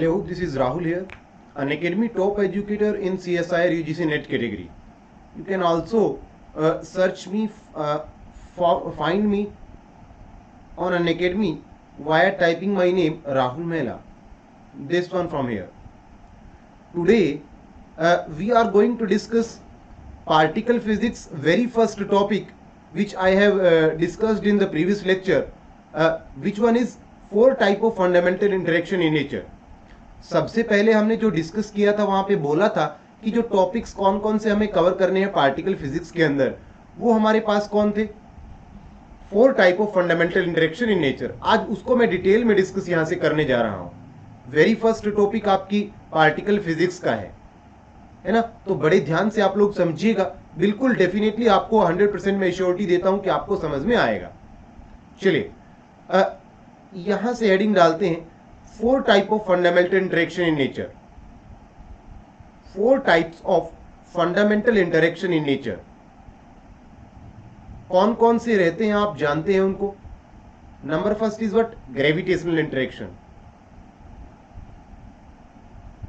I hope this is Rahul here, an Academy top educator in CSIR UGC NET category. You can also search me, find me on an Academy via typing my name Rahul Mehla. This one from here. Today we are going to discuss particle physics very first topic which I have discussed in the previous lecture, which one is 4 type of fundamental interaction in nature. सबसे पहले हमने जो discuss किया था वहां पे बोला था कि जो टॉपिक्स कौन कौन से हमें कवर करने हैं पार्टिकल फिजिक्स के अंदर, वो हमारे पास कौन थे? 4 type of fundamental interaction in nature. आज उसको मैं डिटेल में डिस्कस यहां से करने जा रहा हूं. वेरी फर्स्ट टॉपिक आपकी पार्टिकल फिजिक्स का है ना. तो बड़े ध्यान से आप लोग समझिएगा. बिल्कुल डेफिनेटली आपको 100% मैं श्योरिटी देता हूं कि आपको समझ में आएगा. चलिए यहां से हेडिंग डालते हैं 4 type of fundamental interaction in nature. 4 types of fundamental interaction in nature. कौन कौन से रहते हैं आप जानते हैं उनको. Number first is what? Gravitational interaction.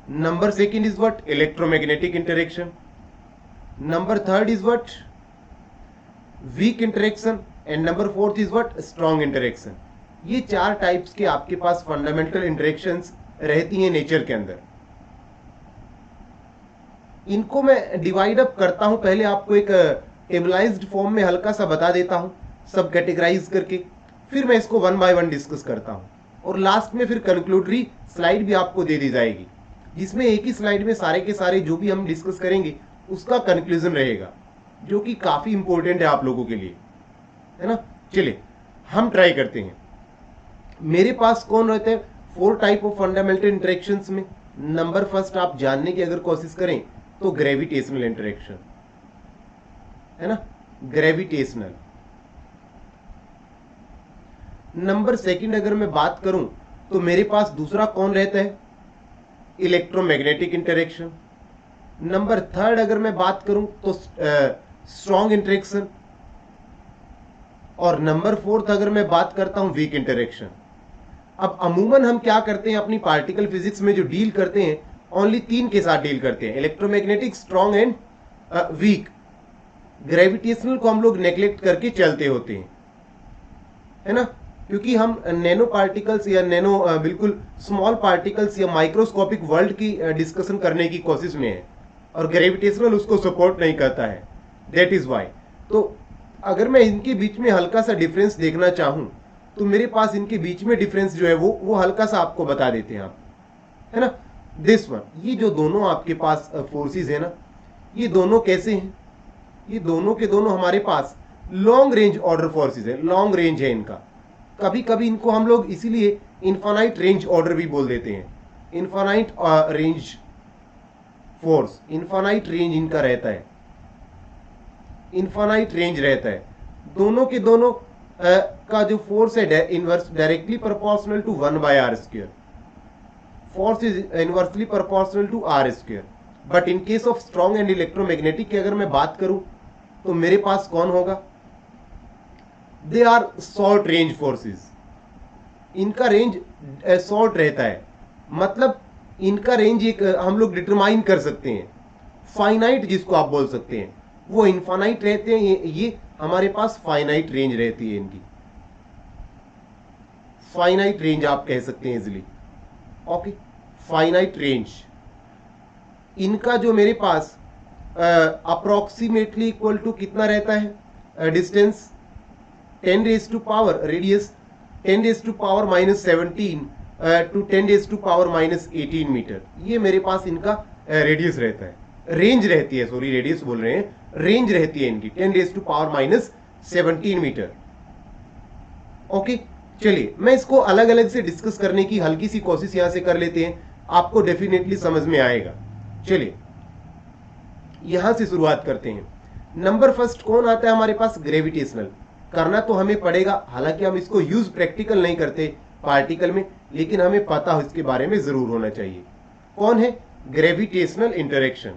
Number second is what? Electromagnetic interaction. Number third is what? Weak interaction. And number fourth is what? Strong interaction. ये 4 टाइप्स के आपके पास फंडामेंटल इंटरेक्शंस रहती हैं नेचर के अंदर. इनको मैं डिवाइड अप करता हूं. पहले आपको एक टेबलाइज्ड फॉर्म में हल्का सा बता देता हूं सब कैटेगराइज करके, फिर मैं इसको 1 बाय 1 डिस्कस करता हूं और लास्ट में फिर कंक्लूडरी स्लाइड भी आपको दे दी जाएगी, जिसमें एक ही स्लाइड में सारे के सारे जो भी हम डिस्कस करेंगे उसका कंक्लूजन रहेगा, जो कि काफी इंपॉर्टेंट है आप लोगों के लिए, है ना. चलिए हम ट्राई करते हैं. मेरे पास कौन रहते हैं 4 टाइप ऑफ फंडामेंटल इंटरेक्शंस में. नंबर फर्स्ट आप जानने की अगर कोशिश करें तो ग्रेविटेशनल इंटरेक्शन, है ना. ग्रेविटेशनल. नंबर सेकंड अगर मैं बात करूं तो मेरे पास दूसरा कौन रहता है? Electromagnetic interaction. नंबर थर्ड अगर मैं बात करूं तो स्ट्रॉन्ग इंटरेक्शन. और नंबर फोर्थ अगर मैं बात करता हूं वीक इंटरेक्शन. अब अमूमन हम क्या करते हैं अपनी पार्टिकल फिजिक्स में जो डील करते हैं ओनली 3 के साथ डील करते हैं, electromagnetic, strong and weak. Gravitational को हम लोग नेग्लेक्ट करके चलते होते हैं, है ना, क्योंकि हम नैनो पार्टिकल्स या नैनो बिल्कुल स्मॉल पार्टिकल्स या माइक्रोस्कोपिक वर्ल्ड की डिस्कशन करने की कोशिश में है और ग्रेविटेशनल उसको सपोर्ट नहीं करता है. That is why. तो अगर मैं इनके बीच में हल्का सा डिफरेंस देखना चाहूं तो मेरे पास इनके बीच में डिफरेंस जो है वो हल्का सा आपको बता देते हैं आप, है ना. दिस वन, ये जो दोनों आपके पास फोर्सेस है ना, ये दोनों कैसे हैं? ये दोनों के दोनों हमारे पास लॉन्ग रेंज ऑर्डर फोर्सेस है. लॉन्ग रेंज है इनका. कभी कभी इनको हम लोग इसीलिए इनफाइनाइट रेंज ऑर्डर भी बोल देते हैं. Infinite range force, infinite range इनका रहता है. इनफाइनाइट रेंज रहता है. दोनों के दोनों का जो फोर्स है inverse directly proportional to 1 by r square. Force is inversely proportional to r square. But in case of strong and electromagnetic की अगर मैं बात करूं तो मेरे पास कौन होगा? They are short range forces. इनका रेंज शॉर्ट रहता है. मतलब इनका रेंज एक हम लोग डिटरमाइन कर सकते हैं, फाइनाइट जिसको आप बोल सकते हैं. वो इनफाइनाइट रहते हैं, ये हमारे पास फाइनाइट रेंज रहती है इनकी. फाइनाइट रेंज आप कह सकते हैं इजिली. Okay, finite range. इनका जो मेरे पास अप्रोक्सीमेटली इक्वल टू कितना रहता है? Distance 10 raise to power, radius 10 raise to power -17 to 10 raise to power -18 metre. ये मेरे पास इनका रेडियस रहता है, रेंज रहती है. सॉरी, रेडियस बोल रहे हैं, रेंज रहती है इनकी 10 raise to power -17 metre. Okay, चलिए मैं इसको अलग अलग से डिस्कस करने की हल्की सी कोशिश यहां से कर लेते हैं, आपको डेफिनेटली समझ में आएगा. चलिए यहां से शुरुआत करते हैं. नंबर फर्स्ट कौन आता है हमारे पास? ग्रेविटेशनल. करना तो हमें पड़ेगा, हालांकि हम इसको यूज प्रैक्टिकल नहीं करते पार्टिकल में, लेकिन हमें पता हो इसके बारे में जरूर होना चाहिए. कौन है? Gravitational interaction.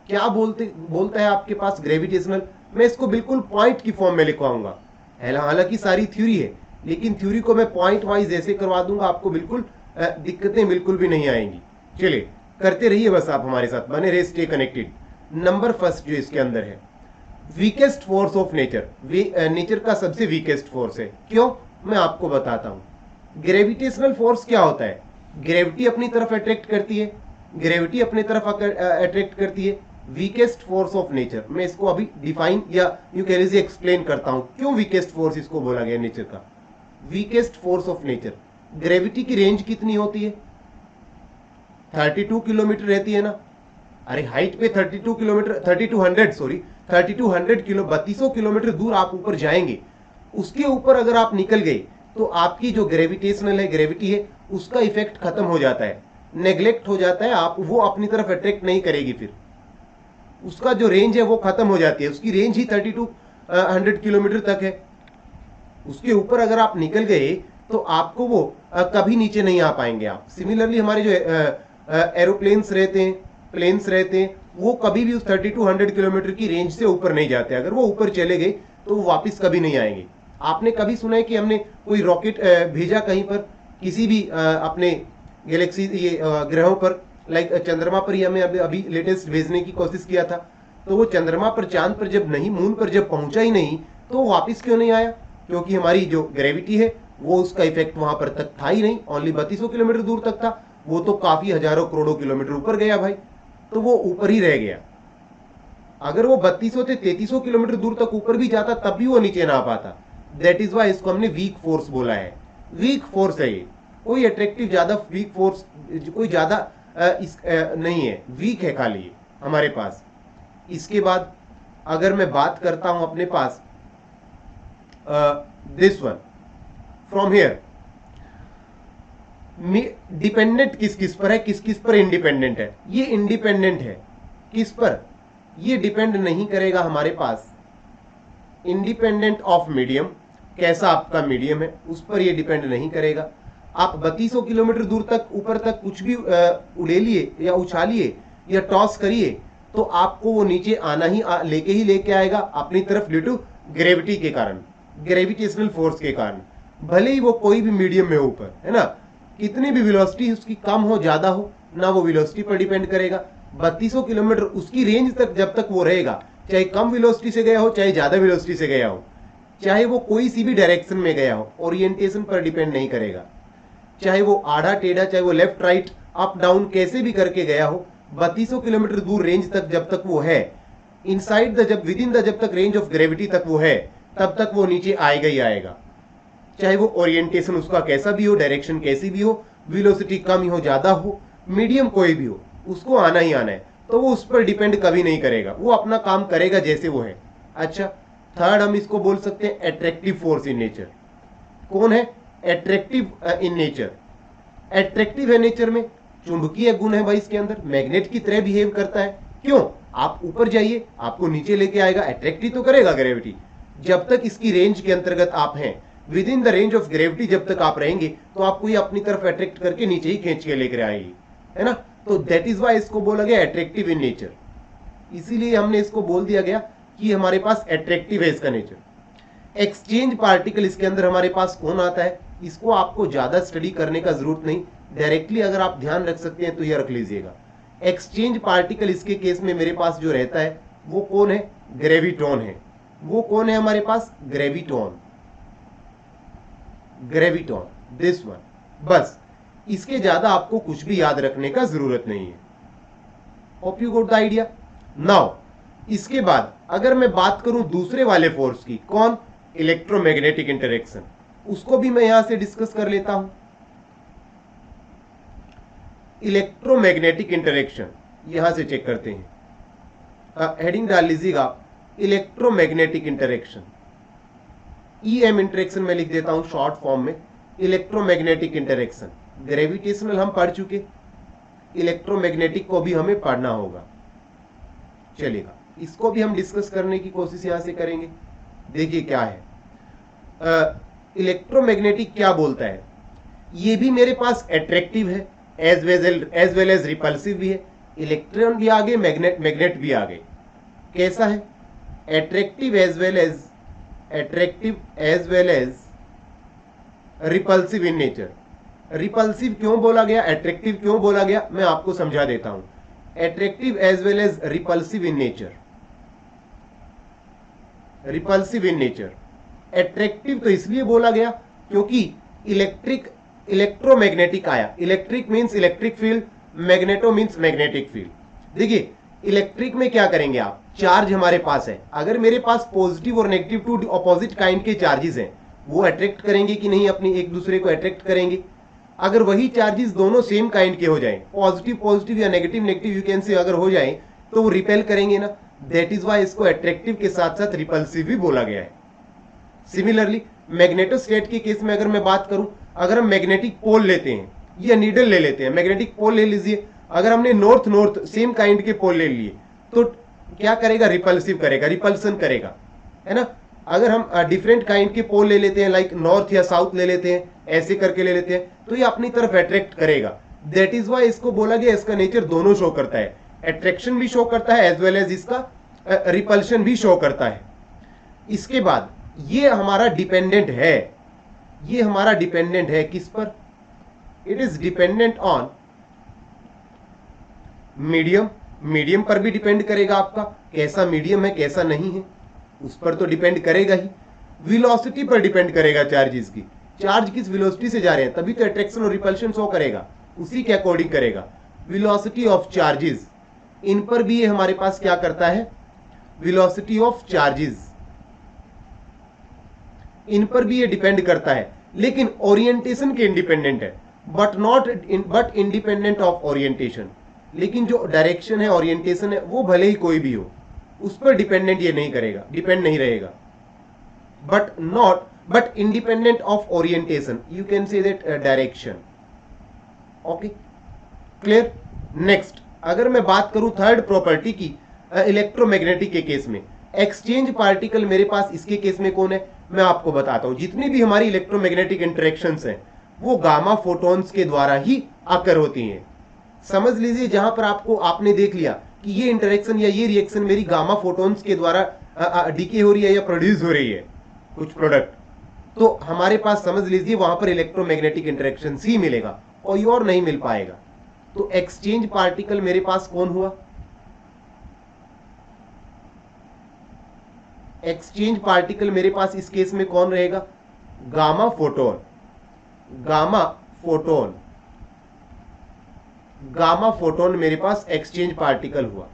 क्या बोलता है आपके पास ग्रेविटेशनल? मैं इसको बिल्कुल पॉइंट की फॉर्म में लिखवाऊंगा. हालांकि सारी थ्योरी है, लेकिन थ्योरी को मैं पॉइंट वाइज ऐसे करवा दूंगा आपको बिल्कुल दिक्कतें बिल्कुल भी नहीं आएंगी। चलिए करते रहिए बस, आप हमारे साथ बने रहे, स्टे कनेक्टेड। नंबर फर्स्ट जो इसके अंदर है, weakest force of nature. Nature का सबसे वीकेस्ट फोर्स है। क्यों, मैं आपको बताता हूं। ग्रेविटेशनल फोर्स क्या होता है? ग्रेविटी अपनी तरफ अट्रैक्ट करती है, ग्रेविटी अपनी तरफ अट्रैक्ट करती है। वीकेस्ट फोर्स ऑफ नेचर, मैं इसको अभी डिफाइन या यू कह लीजिए एक्सप्लेन करता हूं, क्यों वीकेस्ट फोर्स इसको बोला गया नेचर का। Weakest force of nature, gravity की रेंज कितनी होती है? 32 किलोमीटर रहती है ना। अरे हाइट पे 32 किलोमीटर, 3200 किलो, 3200 किलोमीटर दूर आप ऊपर जाएंगे, उसके ऊपर अगर आप निकल गए तो आपकी जो ग्रेविटेशनल है, ग्रेविटी है, उसका इफेक्ट खत्म हो जाता है, नेग्लेक्ट हो जाता है। आप वो अपनी तरफ अट्रैक्ट नहीं करेगी, फिर उसका जो रेंज है वो खत्म हो जाती है। उसकी रेंज ही 3200 किलोमीटर तक है। उसके ऊपर अगर आप निकल गए तो आपको वो कभी नीचे नहीं आ पाएंगे आप। सिमिलरली हमारे जो एरोप्लेन्स रहते हैं, प्लेन्स रहते हैं, वो कभी भी उस 3200 किलोमीटर की रेंज से ऊपर नहीं जाते। अगर वो ऊपर चले गए तो वो वापस कभी नहीं आएंगे। आपने कभी सुना है कि हमने कोई रॉकेट भेजा कहीं पर, किसी भी अपने गैलेक्सी ये ग्रहों पर, लाइक चंद्रमा पर ही हमें अभी लेटेस्ट भेजने की कोशिश किया था, तो वो चंद्रमा पर, चांद पर जब नहीं, मून पर जब पहुंचा ही नहीं, तो वापस क्यों नहीं आया? क्योंकि हमारी जो ग्रेविटी है वो उसका इफेक्ट वहां पर तक था ही नहीं। ओनली 3200 किलोमीटर दूर तक था, वो तो काफी हजारों करोड़ों किलोमीटर ऊपर गया भाई, तो वो ऊपर ही रह गया। अगर वो 3200 से 3300 किलोमीटर दूर तक ऊपर भी जाता तब भी वो नीचे ना आ पाता। दैट इज वाई इसको हमने वीक फोर्स बोला है। वीक फोर्स है ये, कोई अट्रैक्टिव ज्यादा वीक फोर्स कोई ज्यादा नहीं है, वीक है खाली ये हमारे पास। इसके बाद अगर मैं बात करता हूं अपने पास this one from here, dependent किस किस पर है, किस किस पर इंडिपेंडेंट है? ये इंडिपेंडेंट है किस पर? ये डिपेंड नहीं करेगा हमारे पास, इंडिपेंडेंट ऑफ मीडियम, कैसा आपका मीडियम है उस पर ये डिपेंड नहीं करेगा। आप 3200 किलोमीटर दूर तक, ऊपर तक कुछ भी उड़ेलिए या उछालिए या टॉस करिए, तो आपको वो नीचे आना ही लेके ही लेके आएगा अपनी तरफ, ड्यू टू ग्रेविटी के कारण, ग्रेविटेशनल फोर्स के कारण। भले ही वो कोई भी मीडियम में ऊपर है ना, कितनी भी वेलोसिटी उसकी कम हो ज्यादा हो ना, वो वेलोसिटी पर डिपेंड करेगा। 3200 किलोमीटर उसकी रेंज तक जब तक वो रहेगा, चाहे कम वेलोसिटी से गया हो चाहे ज्यादा वेलोसिटी से गया हो, चाहे वो कोई सी भी डायरेक्शन में गया हो, ओरिएंटेशन पर डिपेंड नहीं करेगा। चाहे वो आधा टेढ़ा, चाहे वो लेफ्ट राइट अप डाउन कैसे भी करके गया हो, 3200 किलोमीटर दूर रेंज तक जब तक वो है, इनसाइड द, जब विद इन द, जब तक रेंज ऑफ ग्रेविटी तक वो है, तब तक वो नीचे आएगा ही आएगा। चाहे वो ओरिएंटेशन उसका कैसा भी हो, डायरेक्शन कैसी भी हो, वेलोसिटी कम ही हो ज्यादा हो, मीडियम कोई भी हो, उसको आना ही आना है। तो वो उस पर डिपेंड कभी नहीं करेगा, वो अपना काम करेगा जैसे वो है। अच्छा, थर्ड हम इसको बोल सकते हैं एट्रैक्टिव फोर्स इन नेचर। कौन है एट्रैक्टिव इन नेचर? एट्रैक्टिव है नेचर में, चुंबकीय गुण है भाई इसके अंदर, मैग्नेट की तरह बिहेव करता है। क्यों? आप ऊपर जाइए आपको नीचे लेके आएगा, अट्रैक्ट ही तो करेगा ग्रेविटी। जब तक इसकी रेंज के अंतर्गत आप हैं, with in the range of gravity जब तक आप रहेंगे, तो आपको ये अपनी तरफ अट्रैक्ट करके नीचे ही खींच के लेकर आएगी, है ना। तो दैट इज वाई इसको बोला गया एट्रैक्टिव इन नेचर। इसीलिए हमने इसको बोल दिया गया कि हमारे पास एट्रैक्टिव है इसका नेचर। एक्सचेंज पार्टिकल इसके अंदर हमारे पास कौन आता है? इसको आपको ज्यादा स्टडी करने का जरूरत नहीं, डायरेक्टली अगर आप ध्यान रख सकते हैं तो ये रख लीजिएगा। एक्सचेंज पार्टिकल इसके केस में मेरे पास जो रहता है वो कौन है? ग्रेविटॉन है। वो कौन है हमारे पास? Graviton, graviton, this one. बस इसके ज्यादा आपको कुछ भी याद रखने का जरूरत नहीं है। Hope you got the idea. Now इसके बाद अगर मैं बात करूं दूसरे वाले फोर्स की, कौन? इलेक्ट्रोमैग्नेटिक इंटरेक्शन, उसको भी मैं यहां से डिस्कस कर लेता हूं। इलेक्ट्रोमैग्नेटिक इंटरेक्शन यहां से चेक करते हैं, हेडिंग डाल लीजिएगा इलेक्ट्रोमैग्नेटिक इंटरेक्शन। ईएम इंटरेक्शन में लिख देता हूं शॉर्ट फॉर्म में, इलेक्ट्रोमैग्नेटिक इंटरेक्शन। ग्रेविटेशनल हम पढ़ चुके, इलेक्ट्रोमैग्नेटिक को भी हमें पढ़ना होगा, चलेगा। इसको भी हम डिस्कस करने की कोशिश यहां से करेंगे। देखिए क्या है इलेक्ट्रोमैग्नेटिक, क्या बोलता है? ये भी मेरे पास एट्रैक्टिव है एज वेल एज रिपल्सिव भी है। इलेक्ट्रॉन भी आ गए, मैग्नेट भी आ गए। कैसा है? Attractive as well as repulsive in nature. Repulsive क्यों बोला गया, अट्रैक्टिव क्यों बोला गया, मैं आपको समझा देता हूं। Attractive as well as repulsive in nature. Repulsive in nature, attractive तो इसलिए बोला गया क्योंकि इलेक्ट्रोमैग्नेटिक आया। Electric means electric field, magneto means magnetic field. देखिए इलेक्ट्रिक में क्या करेंगे आप, चार्ज हमारे पास है, अगर मेरे पास पॉजिटिव और नेगेटिव टू ऑपोजिट काइंड के चार्जेस हैं, वो अट्रैक्ट करेंगे कि नहीं, अपनी एक दूसरे को अट्रैक्ट करेंगे। अगर वही चार्जेस दोनों सेम काइंड के हो जाएं, पॉजिटिव पॉजिटिव या negative negative you can say अगर हो जाएं, तो वो रिपेल करेंगे ना। दैट इज वाई इसको अट्रैक्टिव के साथ साथ रिपल्सिव भी बोला गया है। सिमिलरली मैग्नेटोस्टेट के केस में अगर मैं बात करूं, अगर हम मैग्नेटिक पोल लेते हैं या नीडल ले लेते हैं, मैग्नेटिक पोल ले लीजिए, अगर हमने नॉर्थ नॉर्थ सेम काइंड के पोल ले लिए तो क्या करेगा, रिपल्सिव करेगा, रिपल्सन करेगा, है ना। अगर हम डिफरेंट काइंड के पोल ले लेते हैं, लाइक नॉर्थ या साउथ ले लेते हैं, ऐसे करके ले लेते हैं, तो ये अपनी तरफ अट्रैक्ट करेगा। दैट इज वाई इसको बोला गया, इसका नेचर दोनों शो करता है, अट्रैक्शन भी शो करता है एज वेल एज इसका रिपल्शन भी शो करता है। इसके बाद ये हमारा डिपेंडेंट है, ये हमारा डिपेंडेंट है किस पर, it is dependent on medium. Medium पर भी डिपेंड करेगा, आपका कैसा मीडियम है कैसा नहीं है उस पर तो डिपेंड करेगा ही। वेलोसिटी पर डिपेंड करेगा चार्जेस की, चार्ज किस वेलोसिटी से जा रहे हैं तभी तो अट्रैक्शन और रिपल्शन शो करेगा, उसी के अकॉर्डिंग करेगा। वेलोसिटी ऑफ चार्जेस, इन पर भी ये हमारे पास क्या करता है, वेलोसिटी ऑफ चार्जेस, इन पर भी ये डिपेंड करता है, लेकिन ओरिएंटेशन के इंडिपेंडेंट है, बट इंडिपेंडेंट ऑफ ओरिएंटेशन। लेकिन जो डायरेक्शन है, ओरिएंटेशन है, वो भले ही कोई भी हो, उस पर डिपेंडेंट ये नहीं करेगा, डिपेंड नहीं रहेगा। But independent of orientation, you can say that direction. Okay, clear. Next अगर मैं बात करूं थर्ड प्रॉपर्टी की इलेक्ट्रोमैग्नेटिक के केस में, एक्सचेंज पार्टिकल मेरे पास इसके केस में कौन है, मैं आपको बताता हूं। जितनी भी हमारी इलेक्ट्रोमैग्नेटिक इंटरेक्शंस हैं वो गामा फोटॉन्स के द्वारा ही आकर होती हैं। समझ लीजिए जहां पर आपने देख लिया कि ये इंटरेक्शन या ये रिएक्शन मेरी गामा फोटॉन्स के द्वारा डीके हो रही है या प्रोड्यूस हो रही है कुछ प्रोडक्ट, तो हमारे पास समझ लीजिए वहां पर इलेक्ट्रोमैग्नेटिक इंटरेक्शन ही मिलेगा, कोई और नहीं मिल पाएगा। तो एक्सचेंज पार्टिकल मेरे पास कौन हुआ, एक्सचेंज पार्टिकल मेरे पास इस केस में कौन रहेगा, gamma photon. Gamma photon, gamma photon मेरे पास एक्सचेंज पार्टिकल हुआ,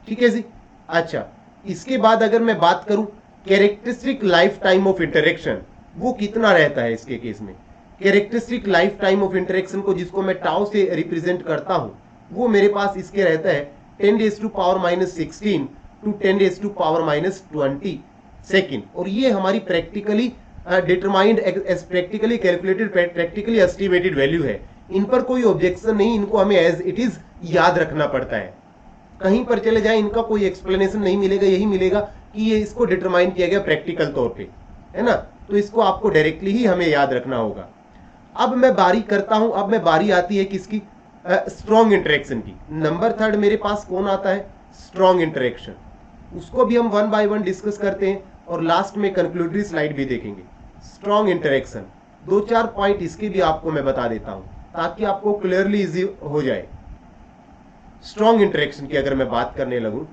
ठीक है जी। अच्छा, इसके बाद अगर मैं बात करूं characteristic life time of interaction, वो कितना रहता है इसके केस में, characteristic life time of interaction को जिसको मैं टाउ से रिप्रेजेंट करता हूं, वो मेरे पास इसके रहता है 10⁻⁻16 टू 10⁻⁻20 सेकेंड। और ये हमारी practically determined, practically calculated, practically estimated value है। इन पर कोई ऑब्जेक्शन नहीं, इनको हमें एज इट इज याद रखना पड़ता है। कहीं पर चले जाए इनका कोई एक्सप्लेनेशन नहीं मिलेगा, यही मिलेगा कि ये इसको डिटरमाइन किया गया प्रैक्टिकल तौर पे, है ना। तो इसको आपको डायरेक्टली ही हमें याद रखना होगा। अब मैं बारी करता हूं, अब मैं बारी आती है किसकी, स्ट्रॉन्ग इंटरेक्शन की। नंबर थर्ड मेरे पास कौन आता है, स्ट्रॉन्ग इंटरेक्शन। उसको भी हम वन बाय वन डिस्कस करते हैं और लास्ट में कंक्लूडरी स्लाइड भी देखेंगे। स्ट्रॉन्ग इंटरेक्शन, 2-4 पॉइंट इसके भी आपको मैं बता देता हूं ताकि आपको क्लियरली इजी हो जाए। स्ट्रॉन्ग इंटरेक्शन की अगर मैं बात करने लगूं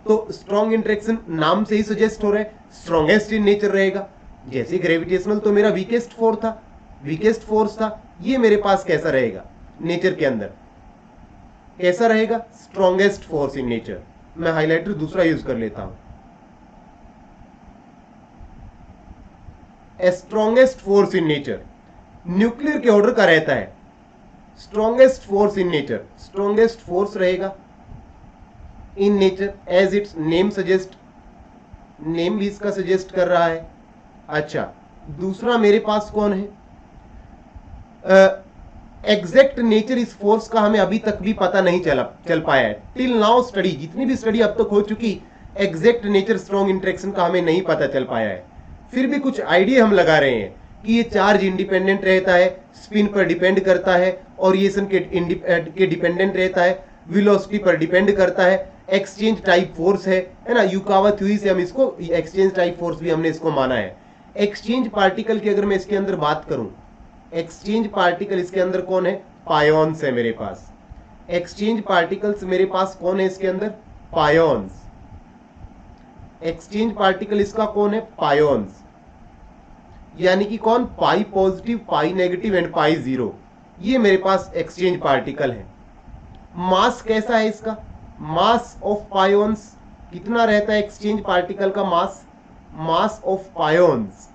तो स्ट्रॉन्ग इंटरेक्शन नाम से ही सजेस्ट हो रहा है स्ट्रॉन्गेस्ट इन नेचर रहेगा। जैसे ग्रेविटेशनल तो मेरा वीकेस्ट फोर्स था, वीकेस्ट फोर्स था, ये मेरे पास कैसा रहेगा नेचर के अंदर, कैसा रहेगा, स्ट्रॉन्गेस्ट फोर्स इन नेचर। मैं हाइलाइटर दूसरा यूज कर लेता हूं, strongest force in nature nuclear के ऑर्डर का रहता है। Strongest force in nature, strongest force रहेगा in nature as its name suggest, name भी इसका सजेस्ट कर रहा है। अच्छा, दूसरा मेरे पास कौन है, एग्जैक्ट नेचर इस फोर्स का हमें अभी तक भी पता नहीं चल पाया है। टिल नाउ स्टडी, जितनी भी स्टडी अब तक हो चुकी, एग्जैक्ट नेचर स्ट्रॉन्ग इंटरेक्शन का हमें नहीं पता चल पाया है। फिर भी कुछ आइडिया हम लगा रहे हैं कि ये चार्ज इंडिपेंडेंट रहता है, स्पिन पर डिपेंड करता है, ओरिएशन के डिपेंडेंट रहता है, वेलोसिटी पर डिपेंड करता है, एक्सचेंज टाइप फोर्स है ना। युकावा थ्योरी से हम इसको एक्सचेंज टाइप फोर्स भी हमने इसको माना है। एक्सचेंज पार्टिकल की अगर मैं इसके अंदर बात करूं, एक्सचेंज पार्टिकल इसके अंदर कौन है, पायोन्स है मेरे पास। एक्सचेंज पार्टिकल्स मेरे पास कौन है इसके अंदर, पायोन्स। एक्सचेंज पार्टिकल इसका कौन है, पायोन्स, यानी कि कौन, pi positive, pi negative and pi zero, ये मेरे पास एक्सचेंज पार्टिकल है। मास कैसा है इसका, मास ऑफ पायोन्स कितना रहता है एक्सचेंज पार्टिकल का मास, मास ऑफ पायोन्स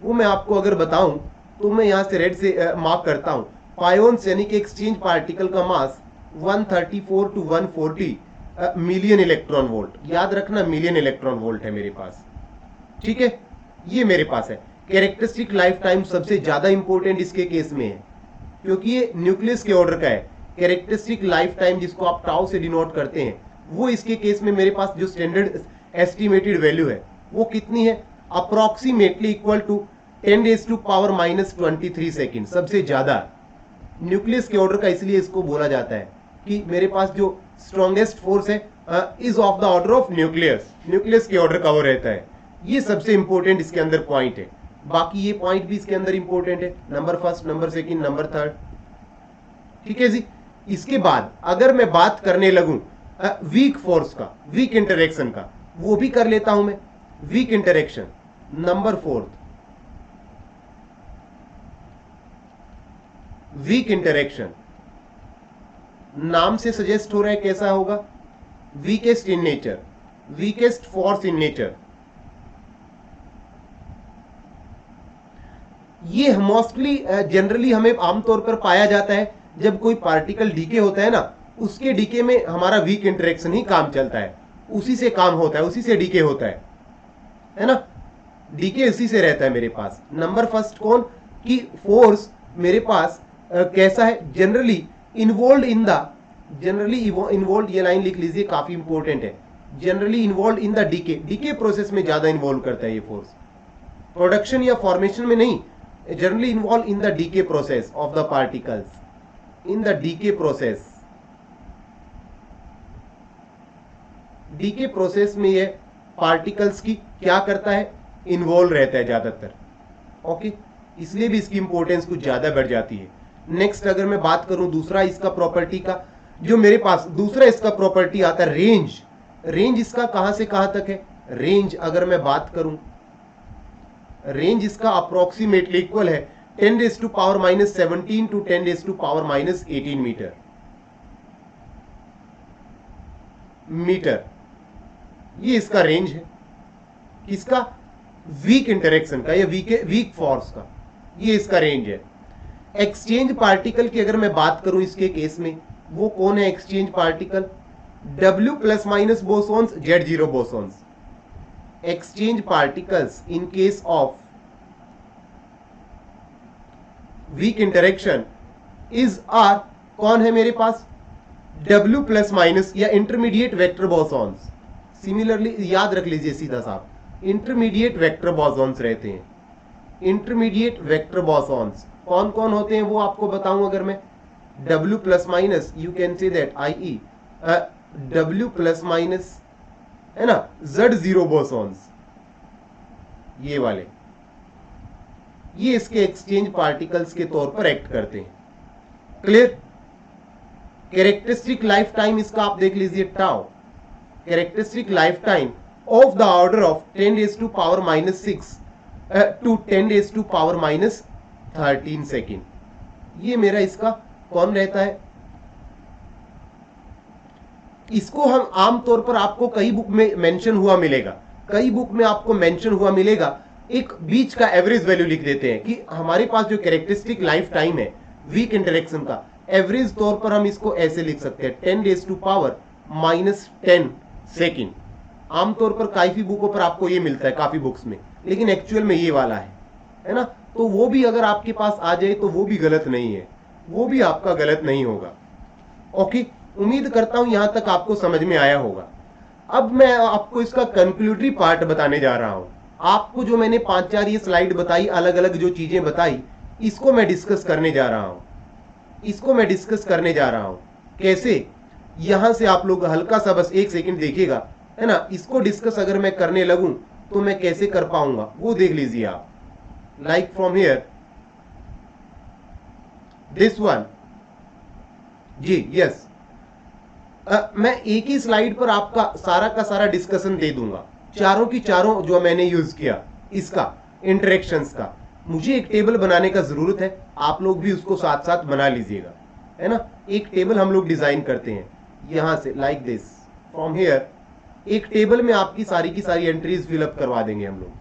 वो मैं आपको अगर बताऊं तो मैं यहां से रेड से मार्क करता हूं। पायोन्स यानी कि एक्सचेंज पार्टिकल का मास 134 टू 140 मिलियन इलेक्ट्रॉन वोल्ट, याद रखना मिलियन इलेक्ट्रॉन वोल्ट है मेरे पास, ठीक है, ये मेरे पास है। कैरेक्टरिस्टिक लाइफ टाइम सबसे ज्यादा इंपॉर्टेंट इसके केस में है क्योंकि ये न्यूक्लियस के ऑर्डर का है। कैरेक्टरिस्टिक लाइफ टाइम जिसको आप टाउ से डिनोट करते हैं, वो इसके केस में मेरे पास जो स्टैंडर्ड एस्टिमेटेड वैल्यू है वो कितनी है, अप्रोक्सीमेटली इक्वल टू 10⁻⁻23 सेकेंड, सबसे ज्यादा न्यूक्लियस के ऑर्डर का, इसलिए इसको बोला जाता है कि मेरे पास जो स्ट्रॉन्गेस्ट फोर्स है is of the order of nucleus, nucleus के ऑर्डर का वो रहता है। ये सबसे इंपॉर्टेंट इसके अंदर पॉइंट है। बाकी ये पॉइंट भी इसके अंदर इंपॉर्टेंट है, number first, number second, number third, ठीक है जी। इसके बाद अगर मैं बात करने लगूं वीक फोर्स का, वीक इंटरेक्शन का, वो भी कर लेता हूं मैं। Weak interaction number fourth, weak interaction नाम से सजेस्ट हो रहा है कैसा होगा, weakest in nature, weakest force in nature. ये मोस्टली जनरली हमें आमतौर पर पाया जाता है जब कोई पार्टिकल डीके होता है ना, उसके डीके में हमारा वीक इंटरेक्शन ही काम चलता है, उसी से काम होता है, उसी से डीके होता है ना, डीके उसी से रहता है मेरे पास। नंबर फर्स्ट कौन कि फोर्स मेरे पास कैसा है, generally involve in the, generally involve, ये लाइन लिख लीजिए काफी इंपॉर्टेंट है, generally involve in the decay, decay process में ज्यादा इन्वॉल्व करता है ये फोर्स, प्रोडक्शन या फॉर्मेशन में नहीं, generally involve in the decay process of the particles, in the decay process. Decay process में ये पार्टिकल्स की क्या करता है, इन्वॉल्व रहता है ज्यादातर, ओके, इसलिए भी इसकी इंपॉर्टेंस कुछ ज्यादा बढ़ जाती है। नेक्स्ट अगर मैं बात करूं दूसरा इसका प्रॉपर्टी का, जो मेरे पास दूसरा इसका प्रॉपर्टी आता है रेंज। रेंज इसका कहां से कहां तक है, रेंज अगर मैं बात करूं, रेंज इसका अप्रोक्सीमेटली इक्वल है 10⁻⁻17 टू 10⁻⁻18 मीटर, मीटर, ये इसका रेंज है किसका, वीक इंटरेक्शन का या वीक फोर्स का, ये इसका रेंज है। एक्सचेंज पार्टिकल की अगर मैं बात करूं इसके केस में, वो कौन है exchange particle, W+- bosons, Z0 bosons. Exchange particles in case of weak interaction is are कौन है मेरे पास, W+- या इंटरमीडिएट वेक्टर बोसॉन्स। सिमिलरली याद रख लीजिए सीधा साफ, इंटरमीडिएट वेक्टर बोसॉन्स रहते हैं। इंटरमीडिएट वेक्टर बोसॉन्स कौन कौन होते हैं वो आपको बताऊं अगर मैं, W+- you can say that IE W+- है ना, Z0 बोसॉन्स, ये वाले, ये इसके एक्सचेंज पार्टिकल्स के तौर पर एक्ट करते हैं। क्लियर। कैरेक्टरिस्टिक लाइफ टाइम इसका आप देख लीजिए tau, characteristic life time of the order of 10⁻⁻6 to 10⁻⁻13 second, ये मेरा इसका कौन रहता है। इसको हम आमतौर पर आपको कई बुक में मेंशन हुआ मिलेगा, कई बुक में आपको मेंशन हुआ मिलेगा, एक बीच का एवरेज वैल्यू लिख देते हैं कि हमारे पास जो कैरेक्टरिस्टिक लाइफ टाइम है वीक इंटरेक्शन का, एवरेज तौर पर हम इसको ऐसे लिख सकते हैं 10⁻⁻10 सेकेंड। आमतौर पर काफी बुकों पर आपको ये मिलता है, काफी बुक्स में, लेकिन एक्चुअल में ये वाला है ना, तो वो भी अगर आपके पास आ जाए तो वो भी गलत नहीं है, वो भी आपका गलत नहीं होगा। ओके, उम्मीद करता हूं यहां तक आपको समझ में आया होगा। अब मैं आपको इसका कंक्लूडरी पार्ट बताने जा रहा हूं। आपको जो मैंने 5-4 ये स्लाइड बताई, अलग अलग जो चीजें बताई, इसको मैं डिस्कस करने जा रहा हूं, इसको मैं डिस्कस करने जा रहा हूं। कैसे, यहां से आप लोग हल्का सा बस 1 सेकंड देखिएगा, है ना, इसको डिस्कस अगर मैं करने लगूं तो मैं कैसे कर पाऊंगा वो देख लीजिए आप। Like from here this one G, yes. मैं एक ही स्लाइड पर आपका सारा का सारा डिस्कशन दे दूंगा, चारों की चारों जो मैंने यूज किया इसका इंटरेक्शंस का। मुझे एक टेबल बनाने का जरूरत है, आप लोग भी उसको साथ साथ बना लीजिएगा, है ना। एक टेबल हम लोग डिजाइन करते हैं यहां से, लाइक दिस फ्रॉम हियर। एक टेबल में आपकी सारी की सारी एंट्रीज फिलअप करवा देंगे हम लोग,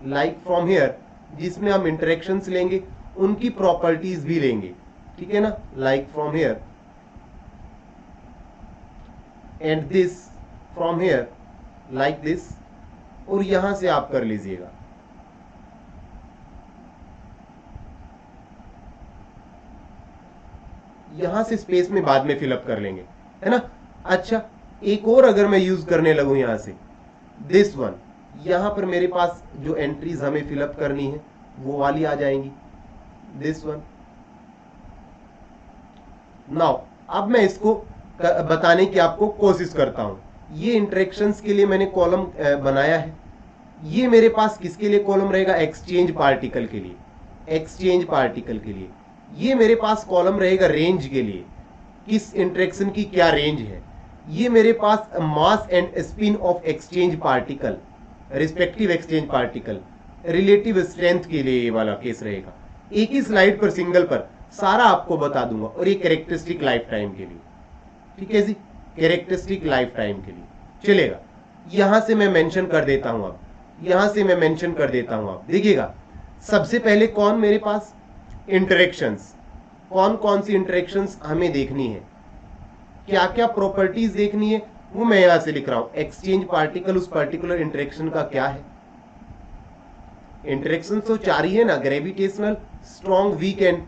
लाइक फ्रॉम हियर, जिसमें हम इंटरेक्शंस लेंगे, उनकी प्रॉपर्टीज भी लेंगे, ठीक है ना। Like from here and this from here, like this, और यहां से आप कर लीजिएगा। यहां से स्पेस में बाद में फिलअप कर लेंगे, है ना। अच्छा, एक और अगर मैं यूज करने लगूं यहां से, दिस वन, यहां पर मेरे पास जो एंट्रीज हमें फिलअप करनी है वो वाली आ जाएंगी, दिस वन। नाउ अब मैं इसको बताने की आपको कोशिश करता हूं। ये इंटरेक्शंस के लिए मैंने कॉलम बनाया है। ये मेरे पास किसके लिए कॉलम रहेगा? एक्सचेंज पार्टिकल के लिए, एक्सचेंज पार्टिकल के लिए। ये मेरे पास कॉलम रहेगा रेंज के लिए, किस इंटरेक्शन की क्या रेंज है। ये मेरे पास mass and spin of exchange particle, respective exchange particle, relative strength के लिए ये वाला केस रहेगा। एक ही स्लाइड पर सिंगल पर सारा आपको बता दूंगा, और ये कैरेक्टरिस्टिक लाइफ टाइम के लिए, ठीक है जी, कैरेक्टरिस्टिक लाइफ टाइम के लिए चलेगा। यहां से मैं मेंशन कर देता हूं, अब यहां से मैं मेंशन कर देता हूं। आप देखिएगा, सबसे पहले कौन मेरे पास इंटरेक्शंस, कौन कौन सी इंटरेक्शंस हमें देखनी है, क्या क्या प्रॉपर्टीज देखनी है, वो मैं यहां से लिख रहा हूं। एक्सचेंज पार्टिकल उस पर्टिकुलर इंटरेक्शन का क्या है। इंटरेक्शन तो चार ही है ना, gravitational, strong, weak and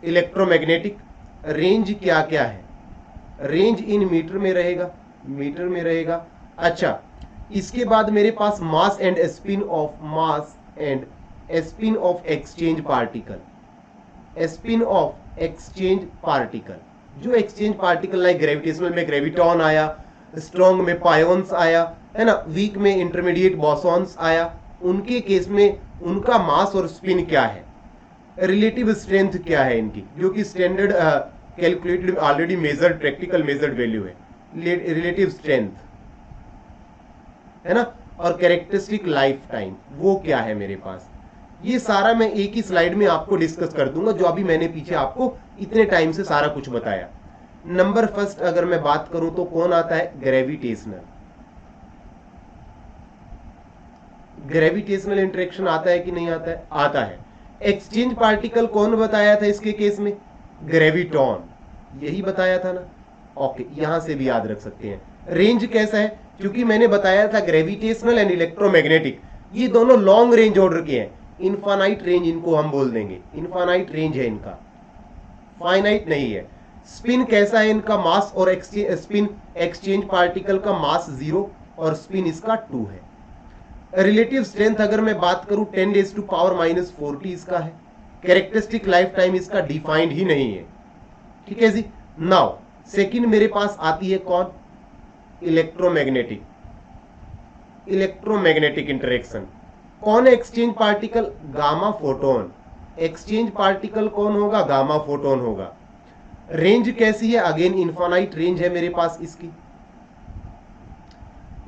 electromagnetic. Range क्या क्या है? रेंज इन मीटर में रहेगा, मीटर में रहेगा। अच्छा, इसके बाद मेरे पास mass and spin of, mass and spin of exchange particle, spin of exchange particle. जो एक्सचेंज पार्टिकल लाइक ग्रेविटेशनल में ग्रेविटॉन आया, स्ट्रॉन्ग में पायोन्स आया, है ना, वीक में इंटरमीडिएट बॉसॉन्स आया, उनके केस में उनका मास और स्पिन क्या है, रिलेटिव स्ट्रेंथ क्या है इनकी, जो कि standard calculated already measured, practical measured value है, रिलेटिव स्ट्रेंथ, है ना। और कैरेक्टरिस्टिक लाइफ टाइम वो क्या है मेरे पास। ये सारा मैं एक ही स्लाइड में आपको डिस्कस कर दूंगा, जो अभी मैंने पीछे आपको इतने टाइम से सारा कुछ बताया। नंबर फर्स्ट अगर मैं बात करूं तो कौन आता है? ग्रेविटेशनल। ग्रेविटेशनल इंटरेक्शन आता है कि नहीं आता है? आता है। एक्सचेंज पार्टिकल कौन बताया था इसके केस में? ग्रेविटॉन, यही बताया था ना। ओके, यहां से भी याद रख सकते हैं। रेंज कैसा है? क्योंकि मैंने बताया था ग्रेविटेशनल एंड इलेक्ट्रोमैग्नेटिक, ये दोनों लॉन्ग रेंज ऑर्डर के हैं। इनफाइनाइट रेंज इनको हम बोल देंगे, इनफाइनाइट रेंज है इनका, फाइनाइट नहीं है। स्पिन कैसा है इनका? मास और स्पिन, एक्सचेंज पार्टिकल का मास 0 और स्पिन इसका 2 है। रिलेटिव स्ट्रेंथ अगर मैं बात करूं 10⁻⁻40 इसका है। कैरेक्टरिस्टिक लाइफ टाइम इसका डिफाइंड ही नहीं है, ठीक है जी। नाउ सेकंड मेरे पास आती है कौन? Electromagnetic, electromagnetic interaction. कौन है exchange particle? Gamma photon. Exchange particle कौन होगा? गामा फोटोन होगा। रेंज कैसी है? अगेन इनफाइनाइट रेंज है मेरे पास इसकी।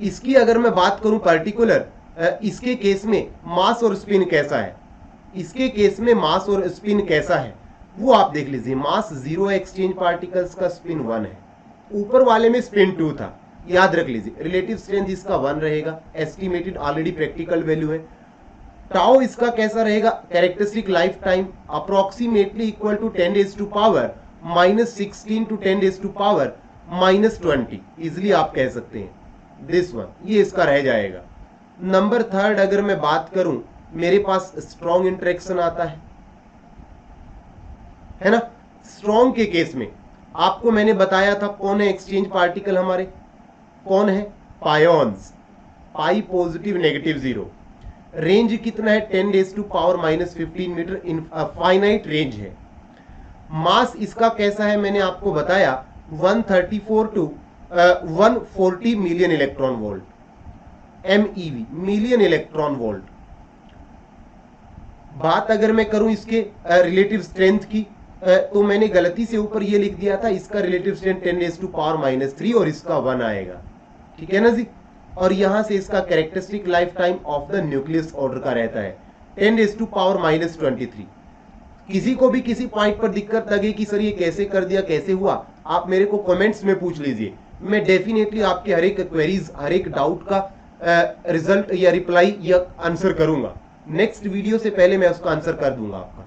इसकी अगर मैं बात करूं पर्टिकुलर, इसके केस में मास और स्पिन कैसा है? इसके केस में मास और स्पिन कैसा है वो आप देख लीजिए। मास 0 है एक्सचेंज पार्टिकल्स का, स्पिन 1 है। ऊपर वाले में स्पिन 2 था, याद रख लीजिए। रिलेटिव स्ट्रेंथ इसका 1 रहेगा, एस्टिमेटेड ऑलरेडी प्रैक्टिकल वैल्यू है। टाउ इसका कैसा रहेगा? Characteristic life time approximately equal to 10⁻⁻16 to 10⁻⁻20, easily आप कह सकते हैं दिस वन, ये इसका रह जाएगा। नंबर थर्ड अगर मैं बात करूं, मेरे पास स्ट्रॉन्ग इंटरेक्शन आता है ना। स्ट्रॉन्ग के केस में आपको मैंने बताया था कौन है एक्सचेंज पार्टिकल हमारे, कौन है? पायोन्स, पाई पॉजिटिव नेगेटिव 0। रेंज कितना है? 10⁻⁻15 मीटर, फाइनाइट रेंज है। मास इसका कैसा है मैंने आपको बताया, 134 to 140 million electron volt, MeV, million electron volt. बात अगर मैं करूं इसके रिलेटिव स्ट्रेंथ की, तो मैंने गलती से ऊपर ये लिख दिया था, इसका रिलेटिव स्ट्रेंथ 10⁻³ और इसका 1 आएगा, ठीक है ना जी। और यहां से इसका characteristic life time of the nucleus order का रहता है 10⁻⁻23। किसी को भी किसी पॉइंट पर दिक्कत लगे कि सर ये कैसे कर दिया, कैसे हुआ, आप मेरे को कमेंट्स में पूछ लीजिए, मैं डेफिनेटली आपके हर एक क्वेरीज, हर एक डाउट का रिजल्ट या रिप्लाई या आंसर करूंगा। नेक्स्ट वीडियो से पहले मैं उसका आंसर कर दूंगा आपका,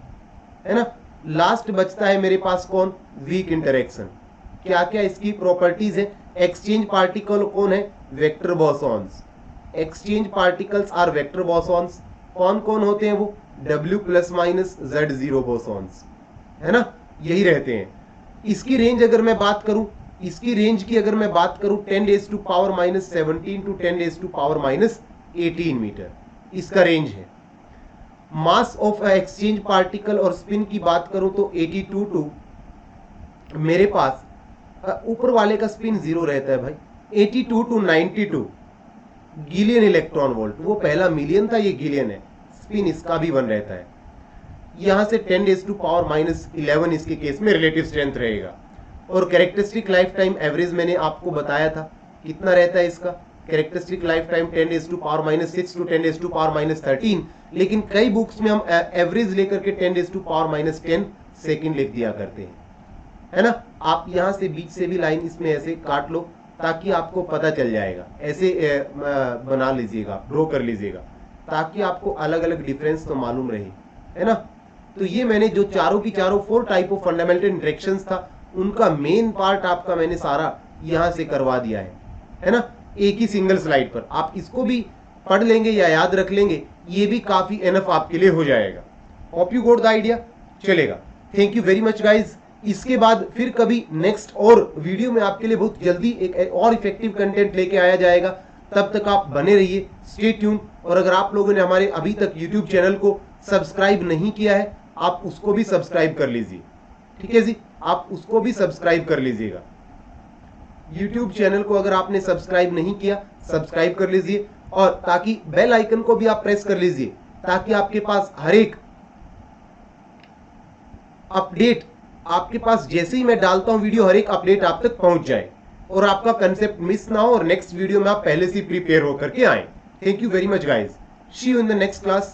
है ना। लास्ट बचता है मेरे पास कौन, वीक इंटरेक्शन। क्या क्या इसकी प्रॉपर्टीज है। एक्सचेंज पार्टिकल कौन है, vector bosons. Exchange particles are vector bosons. कौन कौन होते हैं वो, W+- Z0 बॉसॉन्स, है ना, यही रहते हैं। इसकी रेंज अगर मैं बात करूं, इसकी रेंज की अगर मैं बात करूं 10⁻⁻17 टू 10⁻⁻18 मीटर इसका रेंज है। मास ऑफ एक्सचेंज पार्टिकल और स्पिन की बात करूं तो 82 टू, मेरे पास ऊपर वाले का स्पिन 0 रहता है भाई, 82 टू 92 गिलियन इलेक्ट्रॉन वोल्ट। वो पहला मिलियन था, ये गिलियन है। स्पिन इसका भी 1 रहता है। यहां से 10⁻⁻11 इसके केस में रिलेटिव स्ट्रेंथ रहेगा। और कैरेक्टरिस्टिक लाइफ टाइम एवरेज मैंने आपको बताया था कितना रहता है इसका, कैरेक्टरिस्टिक लाइफ टाइम 10⁻⁻6 टू 10⁻⁻13, लेकिन कई बुक्स में हम एवरेज लेकर के 10⁻⁻10 सेकंड लिख दिया करते हैं, है ना। आप यहां से बीच से भी लाइन इसमें ऐसे काट लो ताकि आपको पता चल जाएगा, ऐसे बना लीजिएगा, ड्रॉ कर लीजिएगा, ताकि आपको अलग अलग डिफरेंस तो मालूम रहे, है ना। तो ये मैंने जो चारों की चारों 4 टाइप ऑफ फंडामेंटल इंटरेक्शंस था, उनका मेन पार्ट आपका मैंने सारा यहां से करवा दिया है ना, एक ही सिंगल स्लाइड पर। आप इसको भी पढ़ लेंगे या याद रख लेंगे, ये भी काफी एनफ आपके लिए हो जाएगा। Hope you got the idea, चलेगा। Thank you very much guys. इसके बाद फिर कभी नेक्स्ट और वीडियो में आपके लिए बहुत जल्दी एक और इफेक्टिव कंटेंट लेके आया जाएगा। तब तक आप बने रहिए, स्टे ट्यून। और अगर आप लोगों ने हमारे अभी तक यूट्यूब चैनल को सब्सक्राइब नहीं किया है, आप उसको भी सब्सक्राइब कर लीजिए, ठीक है जी, आप उसको भी सब्सक्राइब कर लीजिएगा। YouTube चैनल को अगर आपने सब्सक्राइब नहीं किया, सब्सक्राइब कर लीजिए, और ताकि बेल आइकन को भी आप प्रेस कर लीजिए, ताकि आपके पास हर एक अपडेट, आपके पास जैसे ही मैं डालता हूं वीडियो, हर एक अपडेट आप तक पहुंच जाए और आपका कंसेप्ट मिस ना हो, और नेक्स्ट वीडियो में आप पहले से प्रिपेयर होकर के आए। Thank you very much guys, see you in the next class.